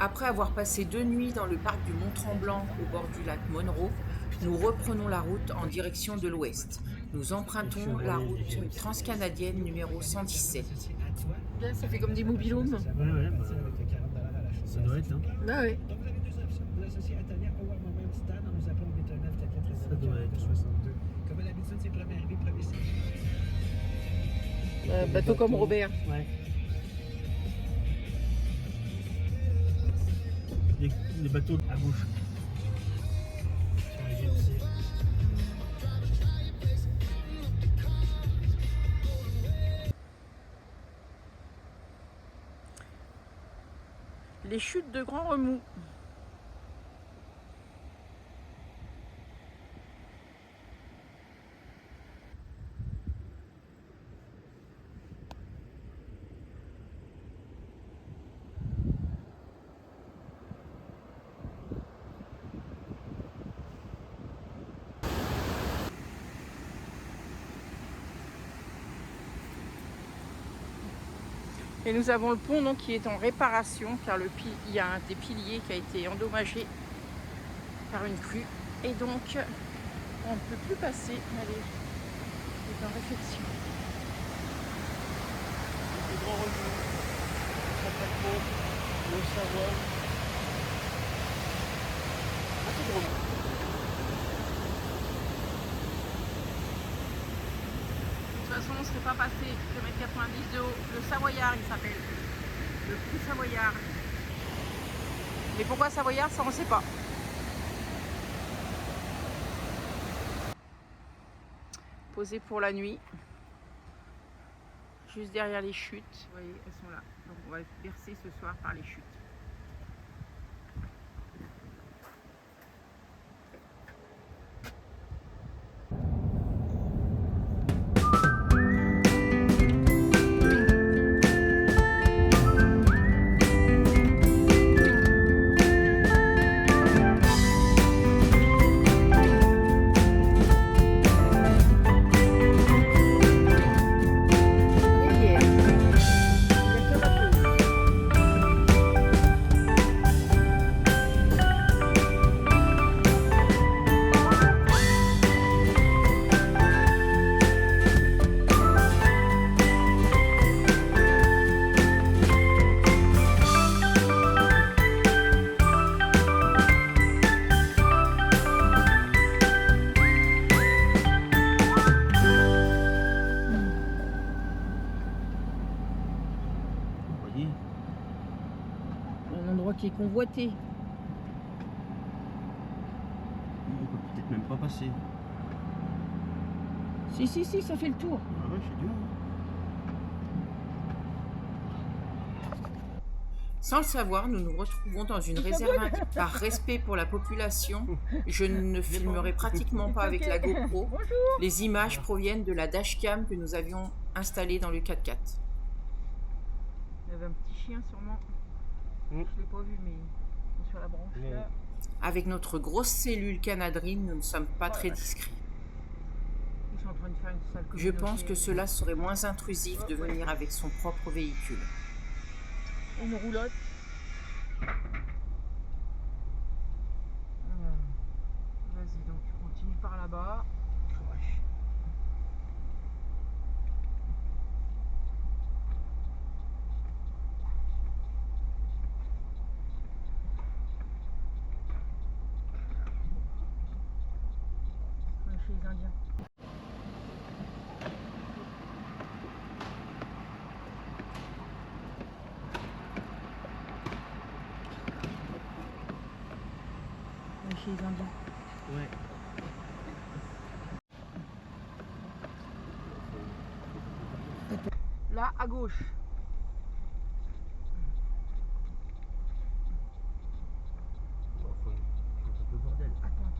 Après avoir passé 2 nuits dans le parc du Mont-Tremblant au bord du lac Monroe, nous reprenons la route en direction de l'ouest. Nous empruntons la route transcanadienne numéro 117. Là, ça fait comme des mobilhomes. Ouais, bah, ça doit être, hein. Bah ouais. Ça doit être. Bateau comme Robert. Ouais. Les bateaux à gauche. Sur les GMC. Les chutes de Grand Remous. Et nous avons le pont donc, qui est en réparation car il y a un des piliers qui a été endommagé par une crue. Et donc on ne peut plus passer. Allez, c'est en réflexion. Le Grand Remous, le Savoie. Ah, c'est drôle. De toute façon, on ne serait pas passé 1,90 m de haut. Le Savoyard, il s'appelle. Le petit Savoyard. Mais pourquoi Savoyard, ça on ne sait pas. Posé pour la nuit. Juste derrière les chutes. Vous voyez, elles sont là. Donc on va être bercé ce soir par les chutes. Un endroit qui est convoité. On peut peut-être même pas passer. Si, ça fait le tour. Ah ouais, c'est dur. Sans le savoir, nous nous retrouvons dans une réserve interdite. Par respect pour la population, je ne filmerai pratiquement pas avec la GoPro. Les images proviennent de la dashcam que nous avions installée dans le 4x4. Il y avait un petit chien sûrement. Je ne l'ai pas vu, mais sur la branche là. Avec notre grosse cellule canadrine, nous ne sommes pas très discrets. Ils sont en train de faire une salle Je pense communautaire. que cela serait moins intrusif de venir avec son propre véhicule. Une roulotte. Vas-y, donc tu continues par là-bas. Chez les Indiens. Chez les Indiens. Ouais. Là, à gauche. C'est un peu bordel. Attends,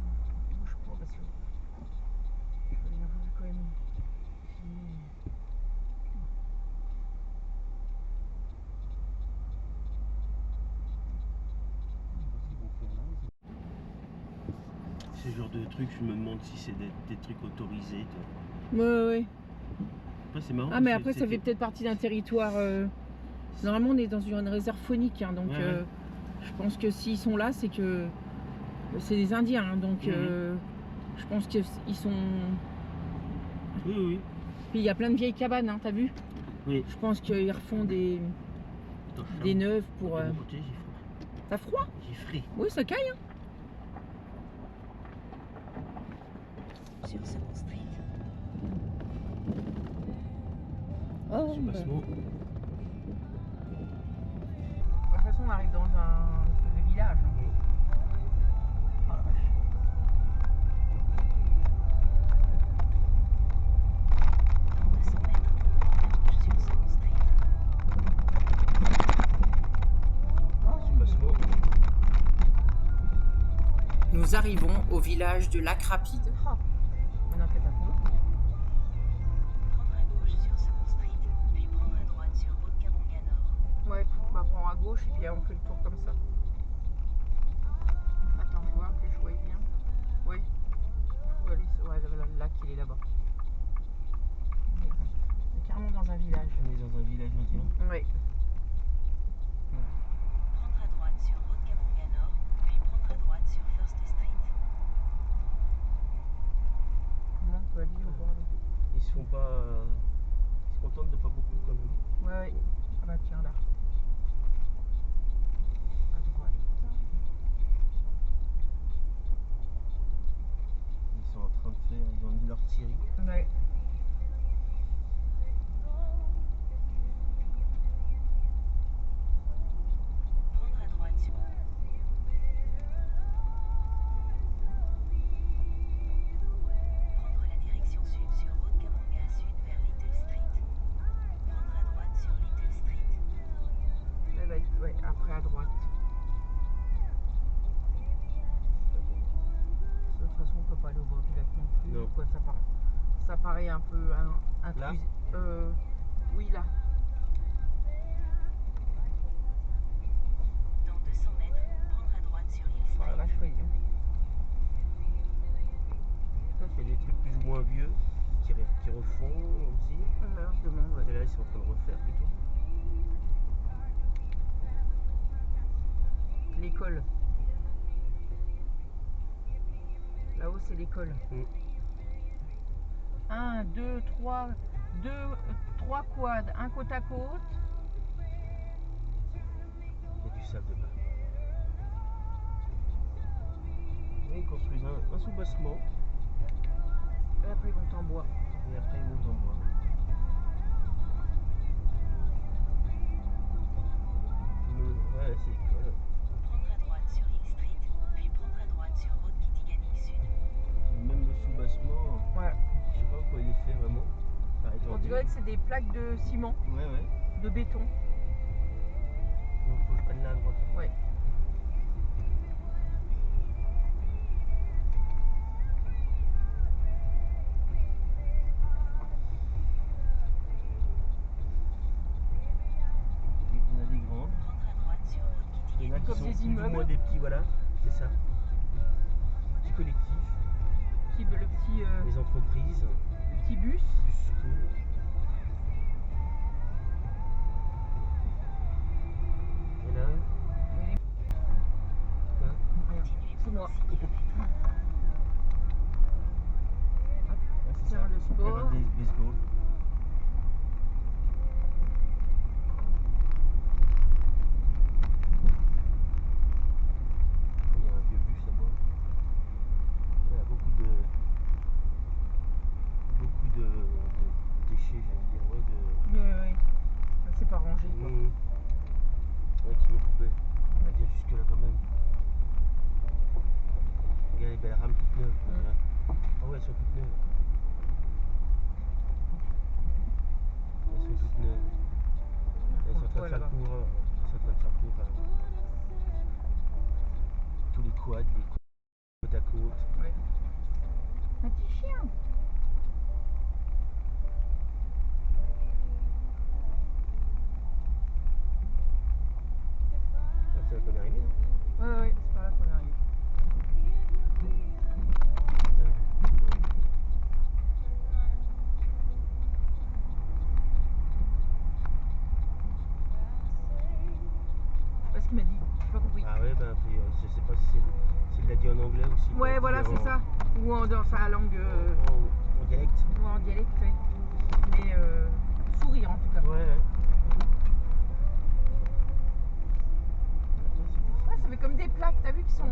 bouge pas parce que je vais venir voir quand même. Ce genre de trucs, je me demande si c'est des trucs autorisés. Ouais. Après, c'est marrant. Ah, mais après, ça fait peut-être partie d'un territoire. Normalement, on est dans une réserve faunique, hein, donc Ouais. Je pense que s'ils sont là, c'est que c'est des Indiens, hein, donc je pense qu'ils sont. Oui, oui. Puis il y a plein de vieilles cabanes, hein, t'as vu? Oui. Je pense qu'ils refont des Attends, neuves pour. de mon côté, j'ai froid. T'as froid? J'ai frais. Oui, ça caille. Hein. Sur Second Street. Oh, Ce passement. De toute façon, on arrive dans un espèce de village. Hein. Oh la vache. Dans 200 mètres, sur Second Street. Ce passement. Nous arrivons au village de Lac Rapide. Oh. Maintenant que t'as fond. Prendre à gauche sur Second Street, puis prendre à droite sur route Kabonga Nord. Ouais, bah prends à gauche et puis on fait le tour comme ça. Attends, faut voir que je voie bien. Oui. Faut aller sur... Ouais, le lac il est là-bas. On est carrément dans un village. On est dans un village indien. Oui. Prendre à droite sur route Kabonga Nord, puis prendre à droite sur First Street. Comment on peut aller au bord de... Ils se font pas. Ils se contentent de pas beaucoup quand même. Ouais, ouais. Ah bah tiens là. À droite. Ils sont en train de faire. Ils ont mis leur Thierry. Ouais. Prendre à droite sur... Prendre la direction sud sur route Kabonga Sud vers Little Street. Prendre à droite sur Little Street. Elle va être, ouais, après à droite. De toute façon, on peut pas aller au bord du lac non plus. Non. Quoi, ça paraît un peu Là oui, là. Dans 200 mètres, prendre à droite sur Hill Oh la Street. vache, oui. Ça, c'est des trucs plus ou moins vieux qui refont aussi. On se demande, ouais. Et là, ils sont en train de refaire plutôt. L'école. Là-haut, c'est l'école. 1, 2, 3, 3 quads, un côte à côte. Il y a du sable dedans. Et ils construisent un sous-bassement Et après, ils montent en bois. et après ils montent en bois. Ouais, c'est l'école. Prendre à droite sur Hill Street, puis prendre à droite sur route Kitigani Sud. Même le sous-bassement, Ouais. je sais pas quoi il est fait vraiment. Par On étendu. dirait que c'est des plaques de ciment, Ouais, ouais. de béton. Donc faut que je prenne là à droite. Ouais. Il y en a des grandes. Prendre à droite sur route Il y en a Kitigani qui Comme sont des plus ou immeubles. moins des petits, voilà. C'est ça. Petits collectifs. Le petit, Les entreprises. le petit bus. Du secours. Et là, quoi Rien. Continuez C'est moi. pendant 6 km. Ah, c'est Terrain ça. de sport. Terrain de baseball. Il y a un vieux bus là-bas. Il y a beaucoup de déchets, j'allais dire, ouais, Oui. Ça, c'est pas rangé, quoi. Ouais, qui me poubelle. On va dire jusque là quand même. Regarde les belles rames toutes neuves. on dirait. Ah ouais, elles sont toutes neuves. Elles sont toutes neuves. Elles sont en train de faire cours. Elles sont en train de faire cours. Tous les quads, les côte à côte. Ouais. Un petit chien. Ah, c'est là qu'on est arrivé, non Ouais, c'est par là qu'on arrive. Putain, Je sais pas ce qu'il m'a dit. pas compris. Ah ouais, ben je sais pas s'il l'a dit en anglais ou s'il l'a Ouais, dit voilà, c'est ça. Ou dans sa langue. en dialecte. Ou en dialecte, ouais. Mais sourire en tout cas. Ouais. Ouais, ça fait comme des plaques, t'as vu, qui sont.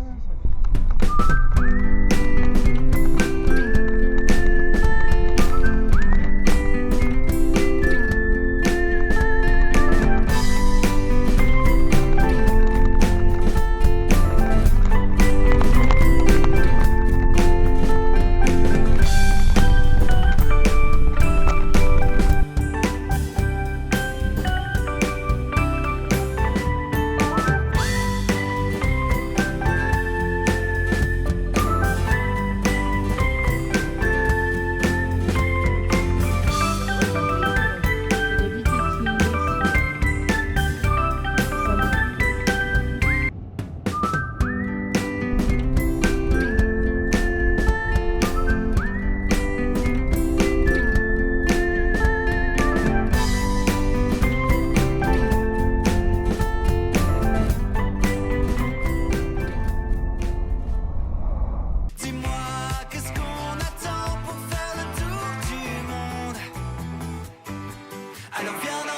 Alors viens